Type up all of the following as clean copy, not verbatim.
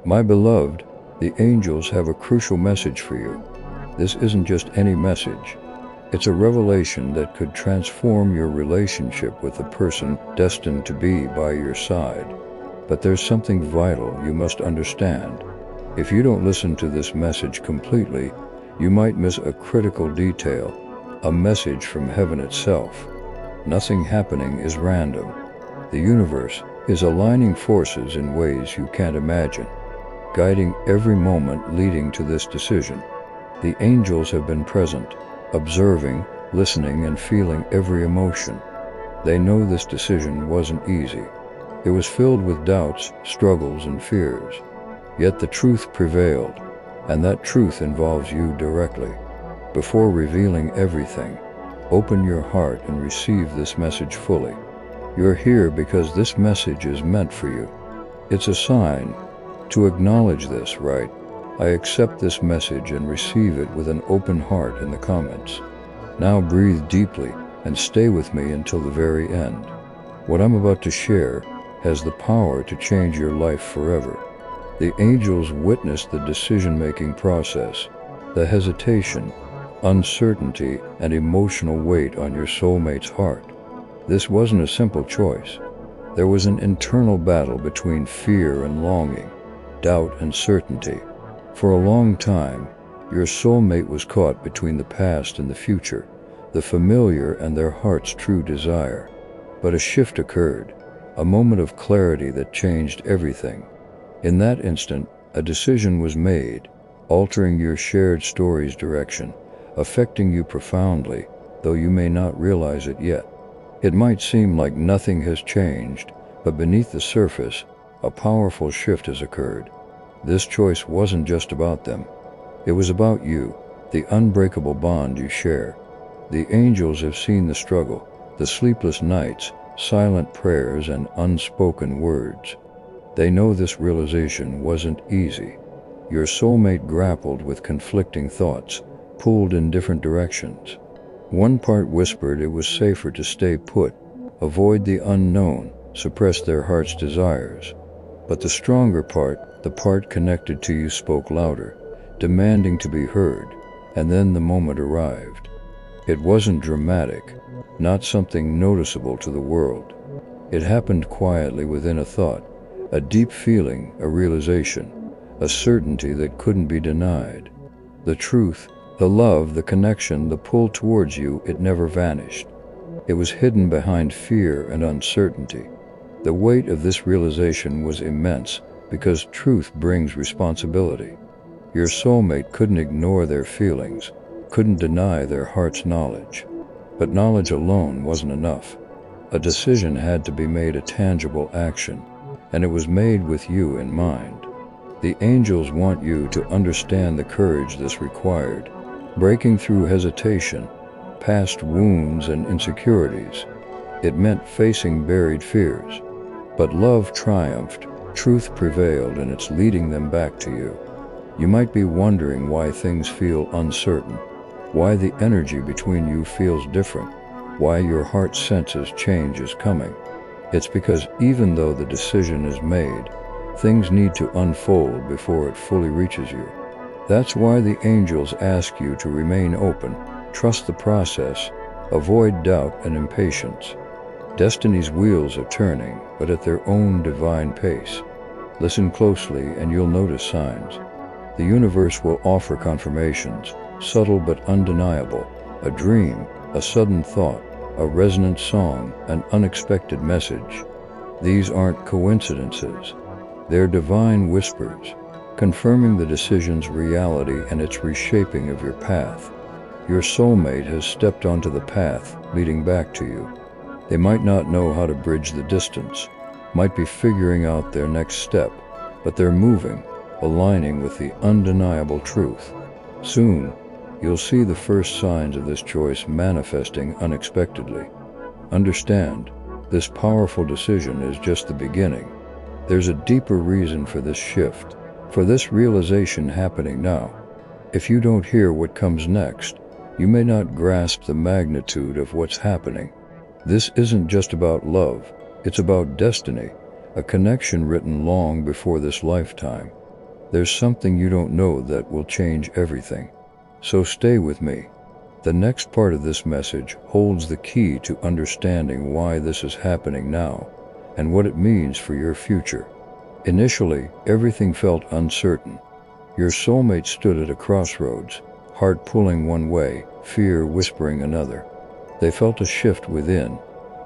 My beloved, the angels have a crucial message for you. This isn't just any message. It's a revelation that could transform your relationship with the person destined to be by your side. But there's something vital you must understand. If you don't listen to this message completely, you might miss a critical detail, a message from heaven itself. Nothing happening is random. The universe is aligning forces in ways you can't imagine, guiding every moment leading to this decision. The angels have been present, observing, listening, and feeling every emotion. They know this decision wasn't easy. It was filled with doubts, struggles, and fears. Yet the truth prevailed, and that truth involves you directly. Before revealing everything, open your heart and receive this message fully. You're here because this message is meant for you. It's a sign to acknowledge this, right? I accept this message and receive it with an open heart in the comments. Now breathe deeply and stay with me until the very end. What I'm about to share has the power to change your life forever. The angels witnessed the decision-making process, the hesitation, uncertainty, and emotional weight on your soulmate's heart. This wasn't a simple choice. There was an internal battle between fear and longing, doubt and certainty. For a long time, your soulmate was caught between the past and the future, the familiar and their heart's true desire. But a shift occurred, a moment of clarity that changed everything. In that instant, a decision was made, altering your shared story's direction, affecting you profoundly, though you may not realize it yet. It might seem like nothing has changed, but beneath the surface, a powerful shift has occurred. This choice wasn't just about them. It was about you, the unbreakable bond you share. The angels have seen the struggle, the sleepless nights, silent prayers, and unspoken words. They know this realization wasn't easy. Your soulmate grappled with conflicting thoughts, pulled in different directions. One part whispered it was safer to stay put, avoid the unknown, suppress their heart's desires. But the stronger part, the part connected to you, spoke louder, demanding to be heard, and then the moment arrived. It wasn't dramatic, not something noticeable to the world. It happened quietly within a thought, a deep feeling, a realization, a certainty that couldn't be denied. The truth, the love, the connection, the pull towards you, it never vanished. It was hidden behind fear and uncertainty. The weight of this realization was immense because truth brings responsibility. Your soulmate couldn't ignore their feelings, couldn't deny their heart's knowledge. But knowledge alone wasn't enough. A decision had to be made a tangible action, and it was made with you in mind. The angels want you to understand the courage this required, breaking through hesitation, past wounds and insecurities. It meant facing buried fears. But love triumphed, truth prevailed, and it's leading them back to you. You might be wondering why things feel uncertain, why the energy between you feels different, why your heart senses change is coming. It's because even though the decision is made, things need to unfold before it fully reaches you. That's why the angels ask you to remain open, trust the process, avoid doubt and impatience. Destiny's wheels are turning, but at their own divine pace. Listen closely and you'll notice signs. The universe will offer confirmations, subtle but undeniable, a dream, a sudden thought, a resonant song, an unexpected message. These aren't coincidences. They're divine whispers, confirming the decision's reality and its reshaping of your path. Your soulmate has stepped onto the path leading back to you. They might not know how to bridge the distance, might be figuring out their next step, but they're moving, aligning with the undeniable truth. Soon, you'll see the first signs of this choice manifesting unexpectedly. Understand, this powerful decision is just the beginning. There's a deeper reason for this shift, for this realization happening now. If you don't hear what comes next, you may not grasp the magnitude of what's happening. This isn't just about love, it's about destiny, a connection written long before this lifetime. There's something you don't know that will change everything. So stay with me. The next part of this message holds the key to understanding why this is happening now and what it means for your future. Initially, everything felt uncertain. Your soulmate stood at a crossroads, heart pulling one way, fear whispering another. They felt a shift within,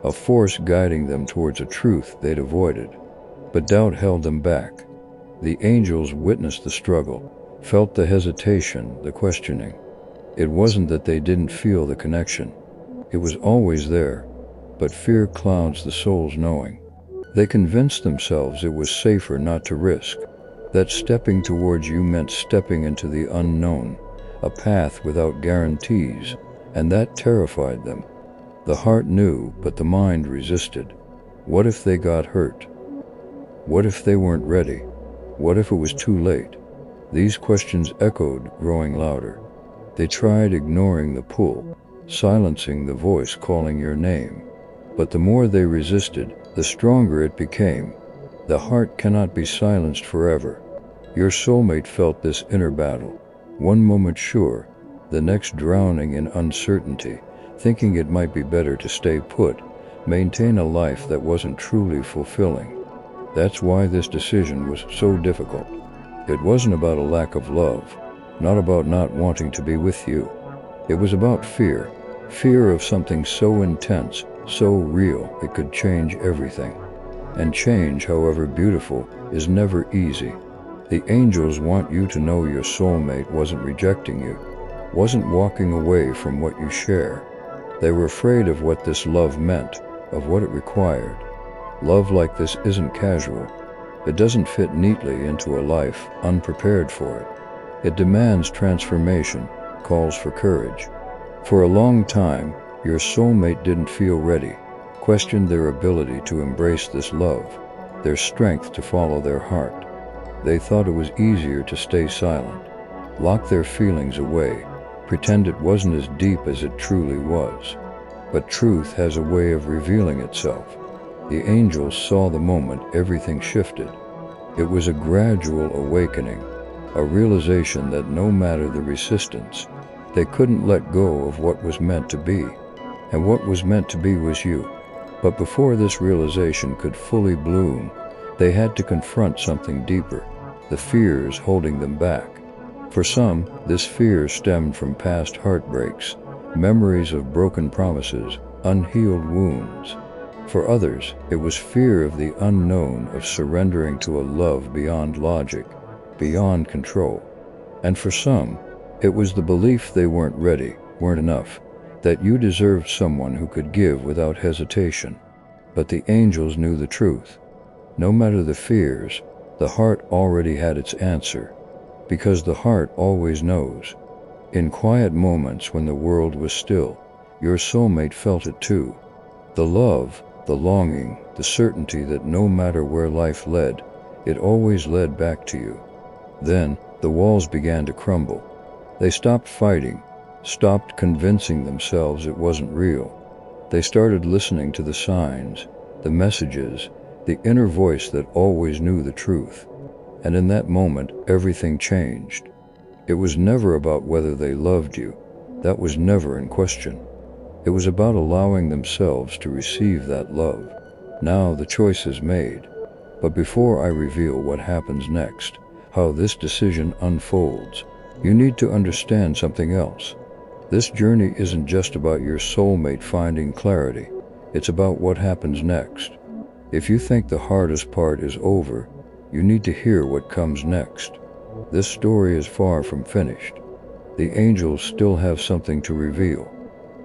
a force guiding them towards a truth they'd avoided. But doubt held them back. The angels witnessed the struggle, felt the hesitation, the questioning. It wasn't that they didn't feel the connection. It was always there, but fear clouds the soul's knowing. They convinced themselves it was safer not to risk, that stepping towards you meant stepping into the unknown, a path without guarantees, and that terrified them. The heart knew, but the mind resisted. What if they got hurt? What if they weren't ready? What if it was too late? These questions echoed, growing louder. They tried ignoring the pull, silencing the voice calling your name. But the more they resisted, the stronger it became. The heart cannot be silenced forever. Your soulmate felt this inner battle, one moment sure, the next drowning in uncertainty, thinking it might be better to stay put, maintain a life that wasn't truly fulfilling. That's why this decision was so difficult. It wasn't about a lack of love, not about not wanting to be with you. It was about fear, fear of something so intense, so real it could change everything. And change, however beautiful, is never easy. The angels want you to know your soulmate wasn't rejecting you, wasn't walking away from what you share. They were afraid of what this love meant, of what it required. Love like this isn't casual. It doesn't fit neatly into a life unprepared for it. It demands transformation, calls for courage. For a long time, your soulmate didn't feel ready, questioned their ability to embrace this love, their strength to follow their heart. They thought it was easier to stay silent, lock their feelings away, pretend it wasn't as deep as it truly was. But truth has a way of revealing itself. The angels saw the moment everything shifted. It was a gradual awakening, a realization that no matter the resistance, they couldn't let go of what was meant to be. And what was meant to be was you. But before this realization could fully bloom, they had to confront something deeper, the fears holding them back. For some, this fear stemmed from past heartbreaks, memories of broken promises, unhealed wounds. For others, it was fear of the unknown, of surrendering to a love beyond logic, beyond control. And for some, it was the belief they weren't ready, weren't enough, that you deserved someone who could give without hesitation. But the angels knew the truth. No matter the fears, the heart already had its answer, because the heart always knows. In quiet moments when the world was still, your soulmate felt it too. The love, the longing, the certainty that no matter where life led, it always led back to you. Then, the walls began to crumble. They stopped fighting, stopped convincing themselves it wasn't real. They started listening to the signs, the messages, the inner voice that always knew the truth. And in that moment, everything changed. It was never about whether they loved you. That was never in question. It was about allowing themselves to receive that love. Now the choice is made. But before I reveal what happens next, how this decision unfolds, you need to understand something else. This journey isn't just about your soulmate finding clarity. It's about what happens next. If you think the hardest part is over, you need to hear what comes next. This story is far from finished. The angels still have something to reveal.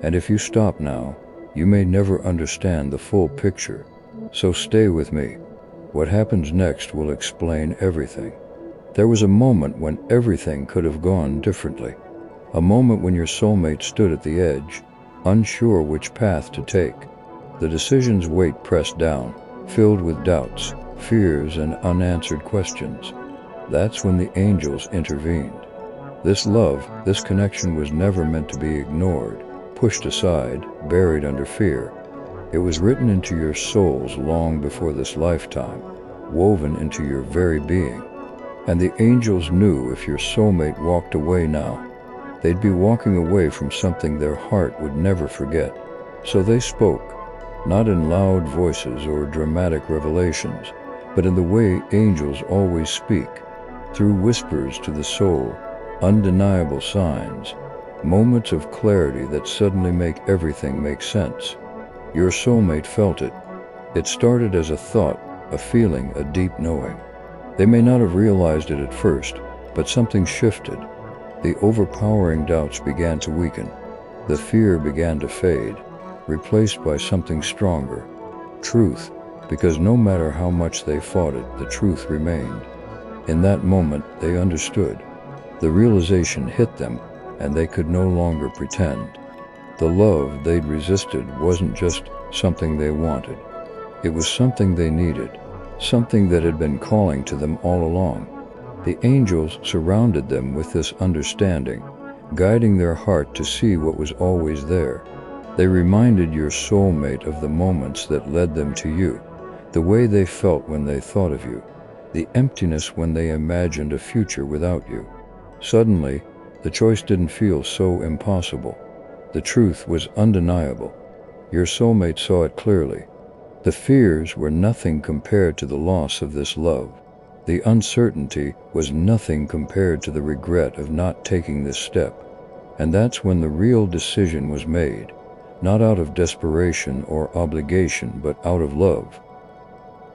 And if you stop now, you may never understand the full picture. So stay with me. What happens next will explain everything. There was a moment when everything could have gone differently. A moment when your soulmate stood at the edge, unsure which path to take. The decision's weight pressed down, filled with doubts, fears, and unanswered questions. That's when the angels intervened. This love, this connection was never meant to be ignored, pushed aside, buried under fear. It was written into your souls long before this lifetime, woven into your very being. And the angels knew if your soulmate walked away now, they'd be walking away from something their heart would never forget. So they spoke, not in loud voices or dramatic revelations, but in the way angels always speak, through whispers to the soul, undeniable signs, moments of clarity that suddenly make everything make sense. Your soulmate felt it. It started as a thought, a feeling, a deep knowing. They may not have realized it at first, but something shifted. The overpowering doubts began to weaken. The fear began to fade, replaced by something stronger, truth, because no matter how much they fought it, the truth remained. In that moment, they understood. The realization hit them, and they could no longer pretend. The love they'd resisted wasn't just something they wanted. It was something they needed, something that had been calling to them all along. The angels surrounded them with this understanding, guiding their heart to see what was always there. They reminded your soulmate of the moments that led them to you, the way they felt when they thought of you, the emptiness when they imagined a future without you. Suddenly, the choice didn't feel so impossible. The truth was undeniable. Your soulmate saw it clearly. The fears were nothing compared to the loss of this love. The uncertainty was nothing compared to the regret of not taking this step. And that's when the real decision was made, not out of desperation or obligation, but out of love.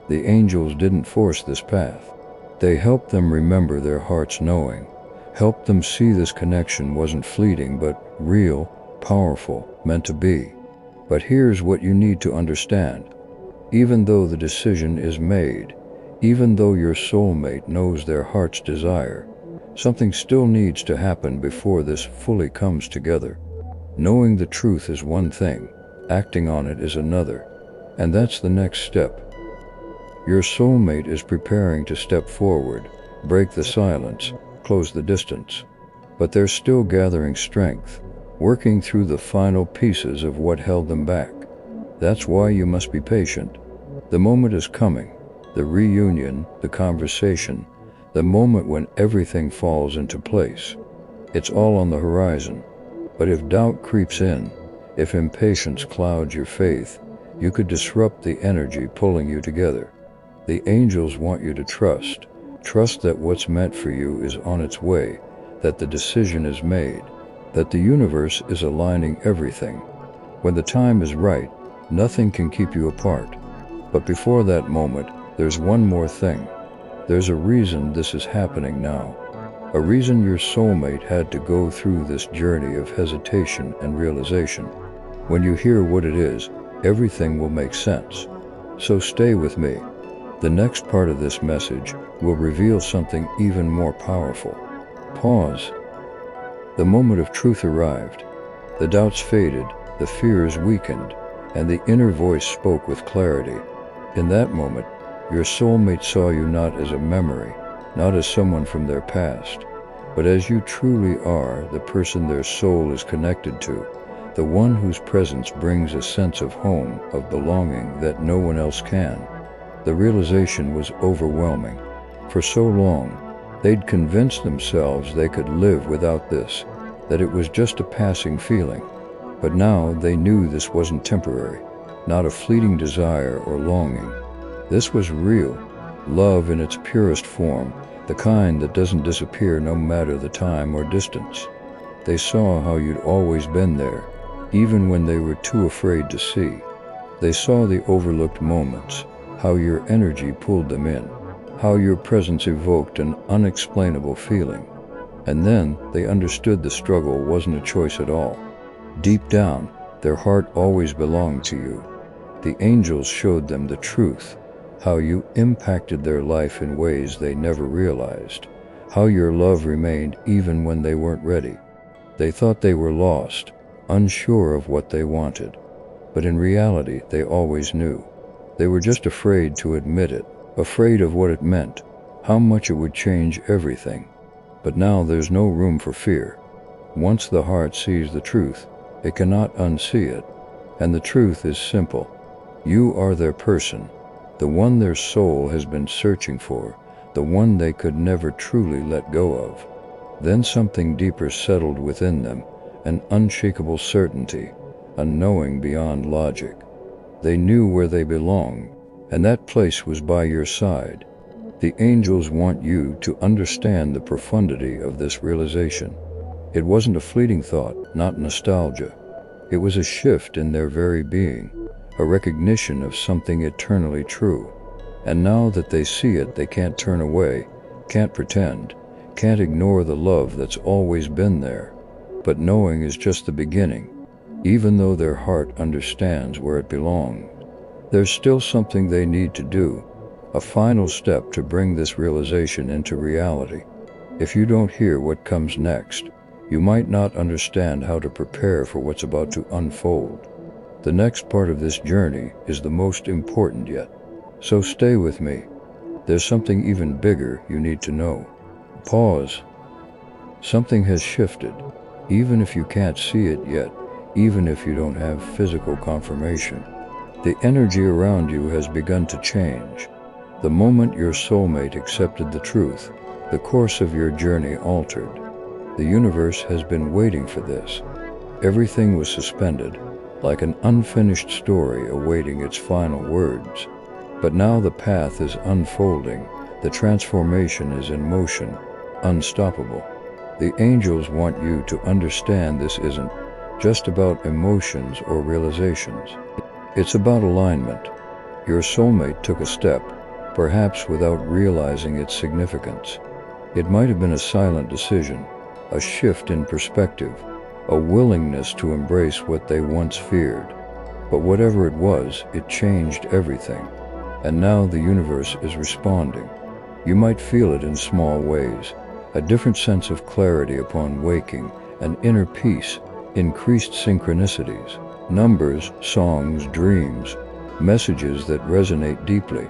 The angels didn't force this path. They helped them remember their heart's knowing, helped them see this connection wasn't fleeting but real, powerful, meant to be. But here's what you need to understand. Even though the decision is made, even though your soulmate knows their heart's desire, something still needs to happen before this fully comes together. Knowing the truth is one thing, acting on it is another, and that's the next step. Your soulmate is preparing to step forward, break the silence, close the distance, but they're still gathering strength, working through the final pieces of what held them back. That's why you must be patient. The moment is coming, the reunion, the conversation, the moment when everything falls into place. It's all on the horizon. But if doubt creeps in, if impatience clouds your faith, you could disrupt the energy pulling you together. The angels want you to trust. Trust that what's meant for you is on its way, that the decision is made, that the universe is aligning everything. When the time is right, nothing can keep you apart. But before that moment, there's one more thing. There's a reason this is happening now. A reason your soulmate had to go through this journey of hesitation and realization. When you hear what it is, everything will make sense. So stay with me. The next part of this message will reveal something even more powerful. Pause. The moment of truth arrived. The doubts faded, the fears weakened, and the inner voice spoke with clarity. In that moment, your soulmate saw you not as a memory, not as someone from their past, but as you truly are, the person their soul is connected to, the one whose presence brings a sense of home, of belonging that no one else can. The realization was overwhelming. For so long, they'd convinced themselves they could live without this, that it was just a passing feeling. But now they knew this wasn't temporary, not a fleeting desire or longing. This was real, love in its purest form, the kind that doesn't disappear no matter the time or distance. They saw how you'd always been there, even when they were too afraid to see. They saw the overlooked moments, how your energy pulled them in, how your presence evoked an unexplainable feeling. And then they understood the struggle wasn't a choice at all. Deep down, their heart always belonged to you. The angels showed them the truth, how you impacted their life in ways they never realized, how your love remained even when they weren't ready. They thought they were lost, unsure of what they wanted, but in reality they always knew. They were just afraid to admit it, afraid of what it meant, how much it would change everything. But now there's no room for fear. Once the heart sees the truth, it cannot unsee it. And the truth is simple. You are their person, the one their soul has been searching for, the one they could never truly let go of. Then something deeper settled within them, an unshakable certainty, a knowing beyond logic. They knew where they belonged, and that place was by your side. The angels want you to understand the profundity of this realization. It wasn't a fleeting thought, not nostalgia. It was a shift in their very being, a recognition of something eternally true. And now that they see it, they can't turn away, can't pretend, can't ignore the love that's always been there. But knowing is just the beginning. Even though their heart understands where it belongs, there's still something they need to do, a final step to bring this realization into reality. If you don't hear what comes next, you might not understand how to prepare for what's about to unfold. The next part of this journey is the most important yet. So stay with me. There's something even bigger you need to know. Pause. Something has shifted, even if you can't see it yet, even if you don't have physical confirmation. The energy around you has begun to change. The moment your soulmate accepted the truth, the course of your journey altered. The universe has been waiting for this. Everything was suspended, like an unfinished story awaiting its final words. But now the path is unfolding, the transformation is in motion, unstoppable. The angels want you to understand this isn't just about emotions or realizations. It's about alignment. Your soulmate took a step, perhaps without realizing its significance. It might have been a silent decision, a shift in perspective, a willingness to embrace what they once feared. But whatever it was, it changed everything. And now the universe is responding. You might feel it in small ways, a different sense of clarity upon waking, an inner peace, increased synchronicities, numbers, songs, dreams, messages that resonate deeply.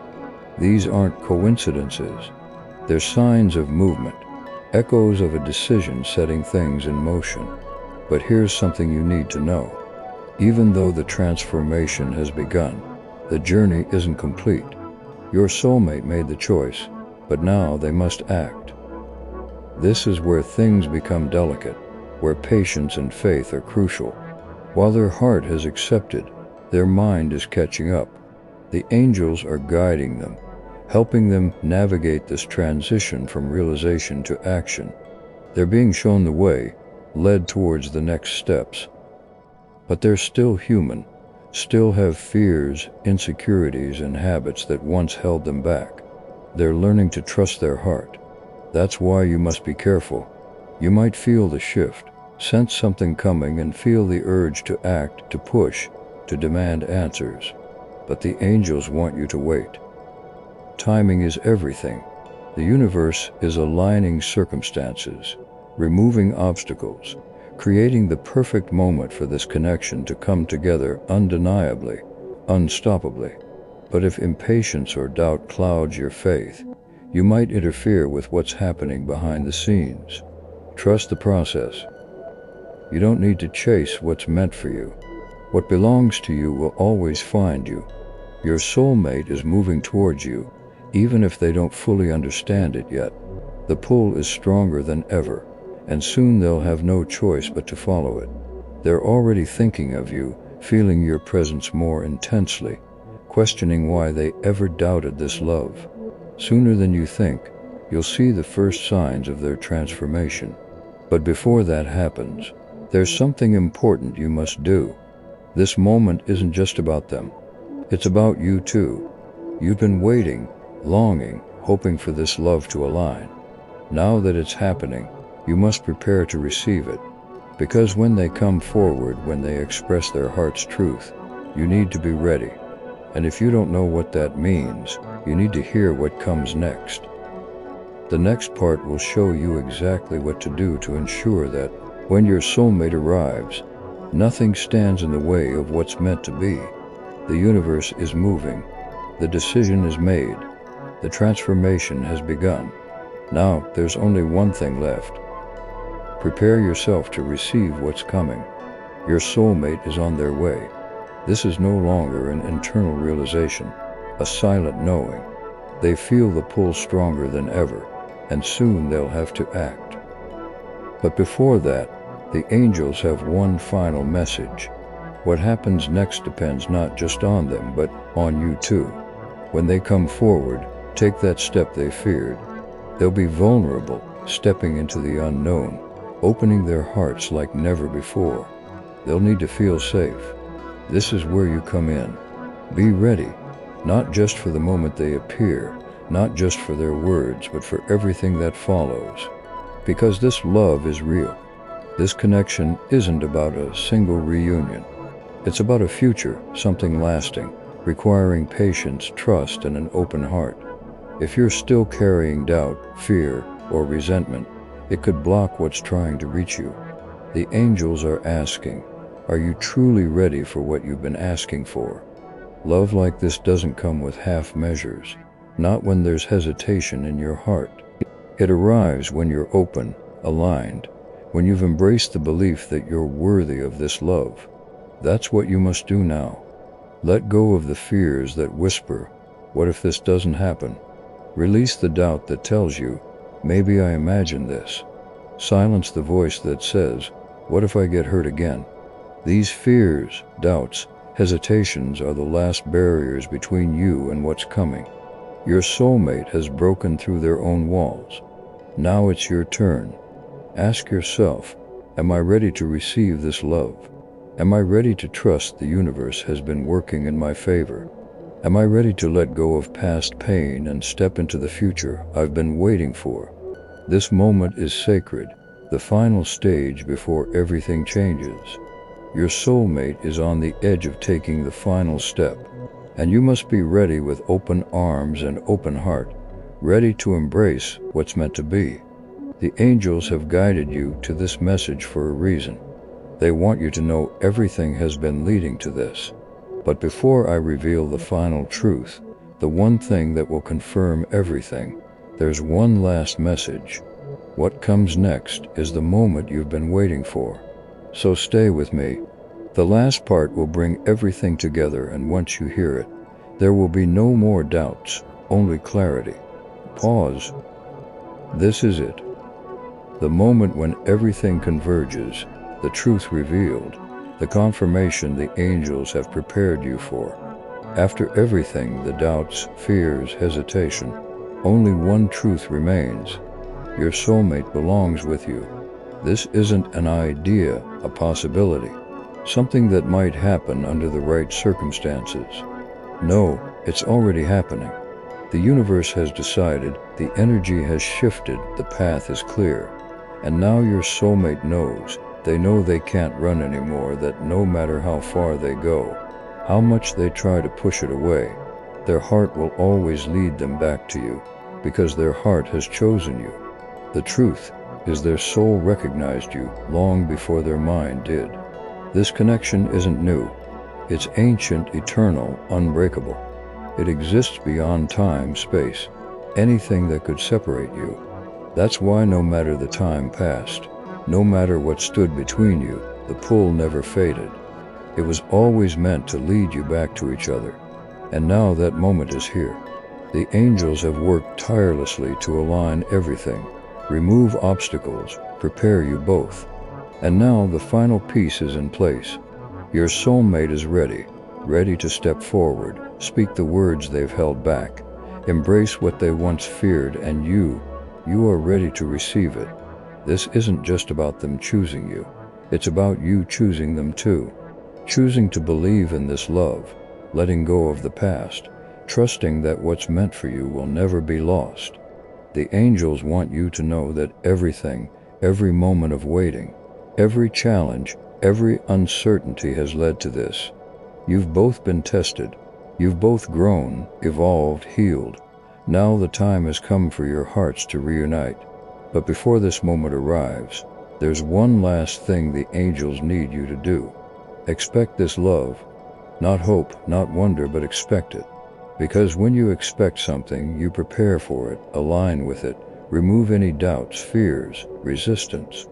These aren't coincidences. They're signs of movement, echoes of a decision setting things in motion. But here's something you need to know. Even though the transformation has begun, the journey isn't complete. Your soulmate made the choice, but now they must act. This is where things become delicate, where patience and faith are crucial. While their heart has accepted, their mind is catching up. The angels are guiding them, helping them navigate this transition from realization to action. They're being shown the way, led towards the next steps. But they're still human, still have fears, insecurities, and habits that once held them back. They're learning to trust their heart. That's why you must be careful. You might feel the shift, sense something coming, and feel the urge to act, to push, to demand answers. But the angels want you to wait. Timing is everything. The universe is aligning circumstances, removing obstacles, creating the perfect moment for this connection to come together undeniably, unstoppably. But if impatience or doubt clouds your faith, you might interfere with what's happening behind the scenes. Trust the process. You don't need to chase what's meant for you. What belongs to you will always find you. Your soulmate is moving towards you, even if they don't fully understand it yet. The pull is stronger than ever, and soon they'll have no choice but to follow it. They're already thinking of you, feeling your presence more intensely, questioning why they ever doubted this love. Sooner than you think, you'll see the first signs of their transformation. But before that happens, there's something important you must do. This moment isn't just about them. It's about you too. You've been waiting, longing, hoping for this love to align. Now that it's happening, you must prepare to receive it. Because when they come forward, when they express their heart's truth, you need to be ready. And if you don't know what that means, you need to hear what comes next. The next part will show you exactly what to do to ensure that when your soulmate arrives, nothing stands in the way of what's meant to be. The universe is moving. The decision is made. The transformation has begun. Now, there's only one thing left. Prepare yourself to receive what's coming. Your soulmate is on their way. This is no longer an internal realization, a silent knowing. They feel the pull stronger than ever, and soon they'll have to act. But before that, the angels have one final message. What happens next depends not just on them, but on you too. When they come forward, take that step they feared. They'll be vulnerable, stepping into the unknown, opening their hearts like never before. They'll need to feel safe. This is where you come in. Be ready, not just for the moment they appear, not just for their words, but for everything that follows. Because this love is real. This connection isn't about a single reunion. It's about a future, something lasting, requiring patience, trust, and an open heart. If you're still carrying doubt, fear, or resentment, it could block what's trying to reach you. The angels are asking, are you truly ready for what you've been asking for? Love like this doesn't come with half measures, not when there's hesitation in your heart. It arrives when you're open, aligned, when you've embraced the belief that you're worthy of this love. That's what you must do now. Let go of the fears that whisper, what if this doesn't happen? Release the doubt that tells you, maybe I imagined this. Silence the voice that says, what if I get hurt again? These fears, doubts, hesitations are the last barriers between you and what's coming. Your soulmate has broken through their own walls. Now it's your turn. Ask yourself, am I ready to receive this love? Am I ready to trust the universe has been working in my favor? Am I ready to let go of past pain and step into the future I've been waiting for? This moment is sacred, the final stage before everything changes. Your soulmate is on the edge of taking the final step, and you must be ready with open arms and open heart, ready to embrace what's meant to be. The angels have guided you to this message for a reason. They want you to know everything has been leading to this. But before I reveal the final truth, the one thing that will confirm everything, there's one last message. What comes next is the moment you've been waiting for. So stay with me. The last part will bring everything together, and once you hear it, there will be no more doubts, only clarity. Pause. This is it. The moment when everything converges, the truth revealed, the confirmation the angels have prepared you for. After everything, the doubts, fears, hesitation, only one truth remains. Your soulmate belongs with you. This isn't an idea, a possibility, something that might happen under the right circumstances. No, it's already happening. The universe has decided, the energy has shifted, the path is clear. And now your soulmate knows. They know they can't run anymore, that no matter how far they go, how much they try to push it away, their heart will always lead them back to you, because their heart has chosen you. The truth is their soul recognized you long before their mind did. This connection isn't new. It's ancient, eternal, unbreakable. It exists beyond time, space, anything that could separate you. That's why no matter the time passed, no matter what stood between you, the pull never faded. It was always meant to lead you back to each other. And now that moment is here. The angels have worked tirelessly to align everything, remove obstacles, prepare you both. And now the final piece is in place. Your soulmate is ready, ready to step forward, speak the words they've held back, embrace what they once feared, and you are ready to receive it. This isn't just about them choosing you. It's about you choosing them too. Choosing to believe in this love, letting go of the past, trusting that what's meant for you will never be lost. The angels want you to know that everything, every moment of waiting, every challenge, every uncertainty has led to this. You've both been tested. You've both grown, evolved, healed. Now the time has come for your hearts to reunite. But before this moment arrives, there's one last thing the angels need you to do. Expect this love. Not hope, not wonder, but expect it. Because when you expect something, you prepare for it, align with it, remove any doubts, fears, resistance.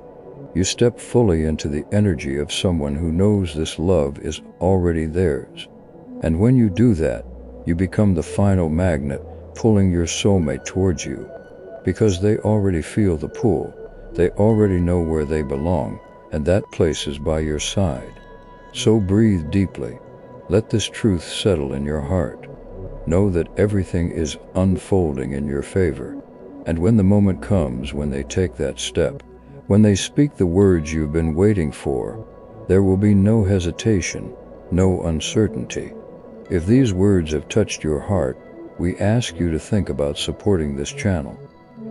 You step fully into the energy of someone who knows this love is already theirs. And when you do that, you become the final magnet, pulling your soulmate towards you, because they already feel the pull. They already know where they belong, and that place is by your side. So breathe deeply. Let this truth settle in your heart. Know that everything is unfolding in your favor. And when the moment comes, when they take that step, when they speak the words you've been waiting for, there will be no hesitation, no uncertainty. If these words have touched your heart, we ask you to think about supporting this channel.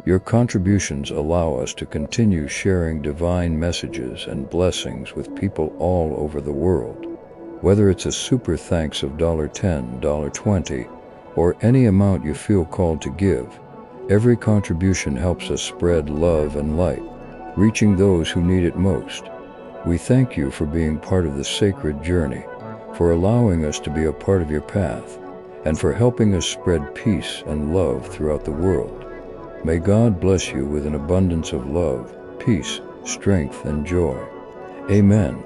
Your contributions allow us to continue sharing divine messages and blessings with people all over the world. Whether it's a super thanks of $10, $20, or any amount you feel called to give, every contribution helps us spread love and light, reaching those who need it most. We thank you for being part of this sacred journey, for allowing us to be a part of your path, and for helping us spread peace and love throughout the world. May God bless you with an abundance of love, peace, strength, and joy. Amen.